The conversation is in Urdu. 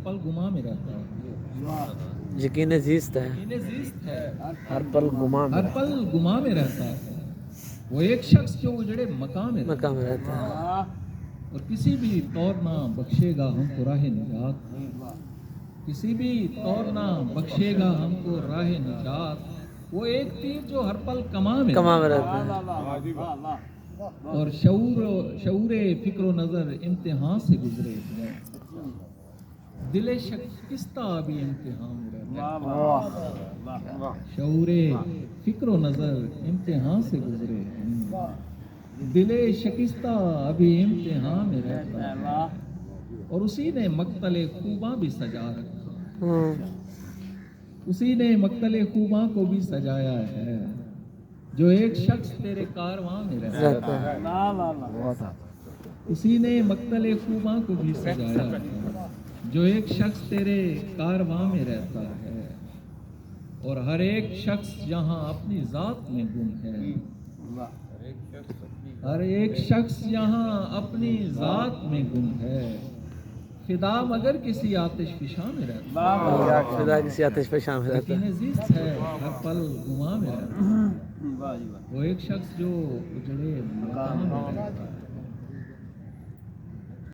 پل گما میں رہتا ہے، یقین زیست ہے، یقین زیست ہے، ہر پل گما میں ہر پل گما میں رہتا ہے، وہ ایک شخص جو اجڑے مقام میں مکہ میں رہتا ہے، اور کسی بھی طور نہ بخشے گا ہم کو راہ نجات، کسی بھی طور نہ بخشے گا ہم کو راہ نجات، وہ ایک تیر جو ہر پل کما میں رہتا ہے، اور شعور فکر و نظر امتحان سے گزرے ہیں، دل شکستہ ابھی امتحان میں رہتا ہے، شعور فکر و نظر امتحان سے گزرے ہیں، دل شکستہ ابھی امتحان میں رہتا ہے، اور اسی نے مقتل خوباں بھی سجا رکھا، اسی نے مقتل خوباں کو بھی سجایا ہے، جو ایک شخص تیرے کارواں میں رہتا ہے، اسی نے مقتل خوباں کو بھی سجایا ہے، جو ایک شخص تیرے کارواں میں رہتا ہے، اور ہر ایک شخص یہاں اپنی ذات میں گم ہے، ہر ایک شخص یہاں اپنی ذات میں گم ہے، فدا مگر کسی آتش فشاں میں رہتا ہے، خدا کسی آتش فشاں میں رہتا یقین ہے، زیست ہے، ہر پل گما میں رہتا ہے، وہ ایک شخص جو اجڑے مقام میں رہتا ہے۔